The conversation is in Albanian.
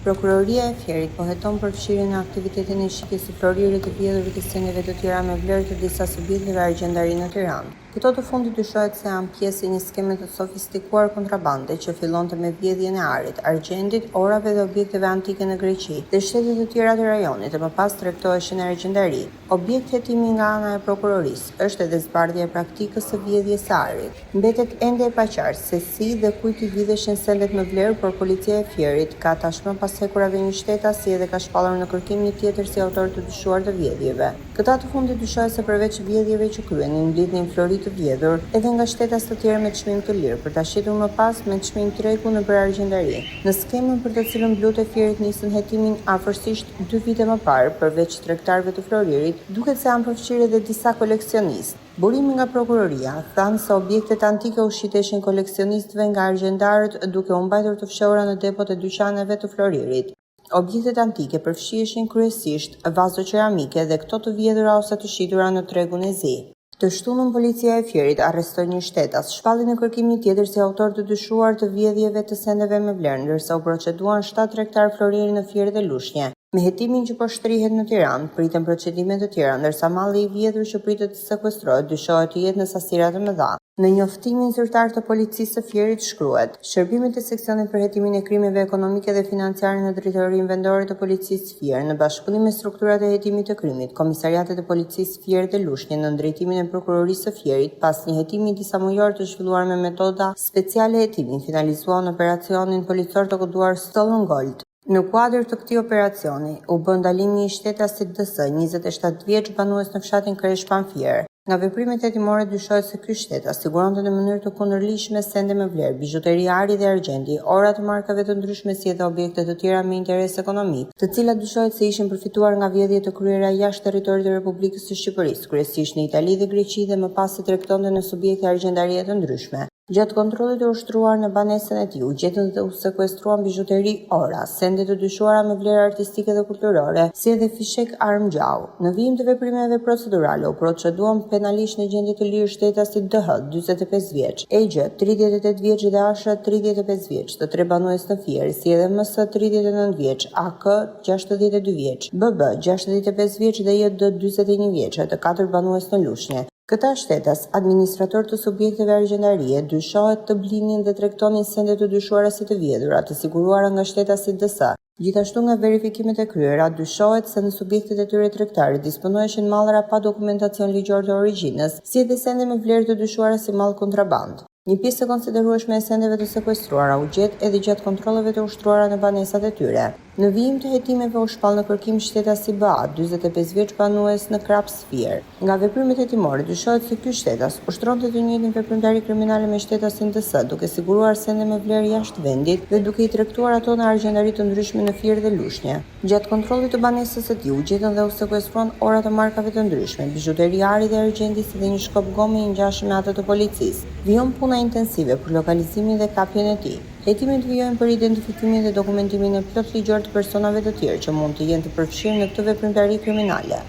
Prokuroria e Fierit po heton për fshirjen e aktivitetin e shitjes së floririt të vjedhur të sendeve të tjera me vlerë të disa subjekteve argjendari në Tiranë. Këto të fundit dyshohet se janë pjesë e një skeme të sofistikuar kontrabande që fillonte me vjedhjen e arit, argjendit, orave dhe objekteve antike në Greqi dhe shtete të tjera të rajonit, dhe më pas tregtoheshin argjendari. Objekt hetimi nga ana e prokurorisë është edhe zbardhja e praktikës së vjedhjes së arit. Mbetet ende e paqartë se si dhe kujt i lidheshin sendet me vlerë, por policia e Fierit ka tashmë pas hekurave një shtetas si edhe ka shpallur në kërkim një tjetër si autor të dyshuar të vjedhjeve. Këta të fundit dyshohet se përveç vjedhjeve që kryenin, mblidhnin flori të vjedhur edhe nga shtetas të tjera me çmim të lirë, për ta shitur më pas me çmim tregu nëpër argjendari. Në skemën për të cilën blut e Fierit nisën hetimin afërsisht 2 vite më parë, përveç tregtarëve të floririt, duket se janë përfshirë edhe disa koleksionistë. Burimi nga prokuroria thanë se objektet antike u shiteshin koleksionistëve nga argjendarët duke u mbajtur të fshehura në depot e dyqaneve të floririt. Objektet antike përfshiheshin kryesisht vazo qeramike dhe këto të vjedhura ose të shitura në tregun e zi. Të shtunën policia e Fierit arrestoi një shtetas, shpalli në kërkim një tjetër si autor të dyshuar të vjedhjeve të sendeve me vlerë, ndërsa u proceduan 7 tregtar floriri në Fier dhe Lushnjë. Me hetimin që po shtrihet në Tiranë, priten procedime të tjera, ndërsa malli i vjedhur që pritet të sekuestrohet dyshohet të jetë në sasira të mëdha. Në njoftimin zyrtar të policisë së Fierit shkruhet: Shërbimet e seksionit për hetimin e krimeve ekonomike dhe financiare në drejtorinë vendore të policisë Fier, në bashkëpunim me strukturat e hetimit të krimit, komisariatet e policisë Fier dhe Lushnjë, në drejtimin e prokurorisë së Fierit, pas një hetimi disa mujor të zhvilluar me metoda speciale hetimi, finalizuan operacionin policor të koduar Stolen Gold. Në kuadër të këtij operacioni, u bë ndalimi i shtetasit DS, 27 vjeç, banues në fshatin Kreshpan Fier. Nga veprimet hetimore dyshohet se ky shtetas siguronte në mënyrë të kundërligjshme sende me vlerë, bizhuteri ari dhe argjendi, ora të markave të ndryshme si edhe objekte të tjera me interes ekonomik, të cilat dyshohet se ishin përfituar nga vjedhje të kryera jashtë territorit të Republikës së Shqipërisë, kryesisht në Itali dhe Greqi dhe më pas i tregtonte në subjekte argjendarie të ndryshme. Gjatë kontrollit të ushtruar në banesën e tij, u gjetën dhe u sekuestruan bizhuteri, ora, sende të dyshuara me vlerë artistike dhe kulturore, si edhe fishek armgjau. Në vijim të veprimeve procedurale, u proceduan penalisht në gjendje të lirë shtetasit DH, 45 vjeç, EG, 38 vjeç dhe ASH, 35 vjeç, të 3 banues në Fier, si edhe MS, 39 vjeç, AK, 62 vjeç, BB, 65 vjeç dhe JD, 41 vjeç, të 4 banues në Lushnjë. Këta shtetas, administrator të subjekteve argjendarie, dyshohet të blinin dhe tregtonin sende të dyshuara si të vjedhura, të siguruara nga shtetasit DS. Gjithashtu nga verifikimet e kryera, dyshohet se në subjektet e tyre tregtare disponoheshin mallra pa dokumentacion ligjor të origjinës, si edhe sende me vlerë të dyshuara si mall kontraband. Një pjesë e konsiderueshme e sendeve të sekuestruara u gjet edhe gjatë kontrolleve të ushtruara në banesat e tyre. Në vijim të hetimeve u shpall në kërkim shtetasi BA, 45 vjeç, banues në Kraps Fier. Nga veprimet hetimore dyshohet se ky shtetas ushtronte të njëjtin veprimtari kriminale me shtetasin DS, duke siguruar sende me vlerë jashtë vendit dhe duke i tregtuar ato në argjendari të ndryshme në Fier dhe Lushnjë. Gjatë kontrollit të banesës së tij u gjetën dhe u sekuestruan ora të markave të ndryshme, bizhuteri ari dhe argjendi si dhe një shkop gome i ngjashëm me atë të policisë. Vijon puna intensive për lokalizimin dhe kapjen e tij. Hetimet vijojnë për identifikimin dhe dokumentimin e plot ligjor të personave të tjerë që mund të jenë të përfshirë në këtë veprimtari kriminale.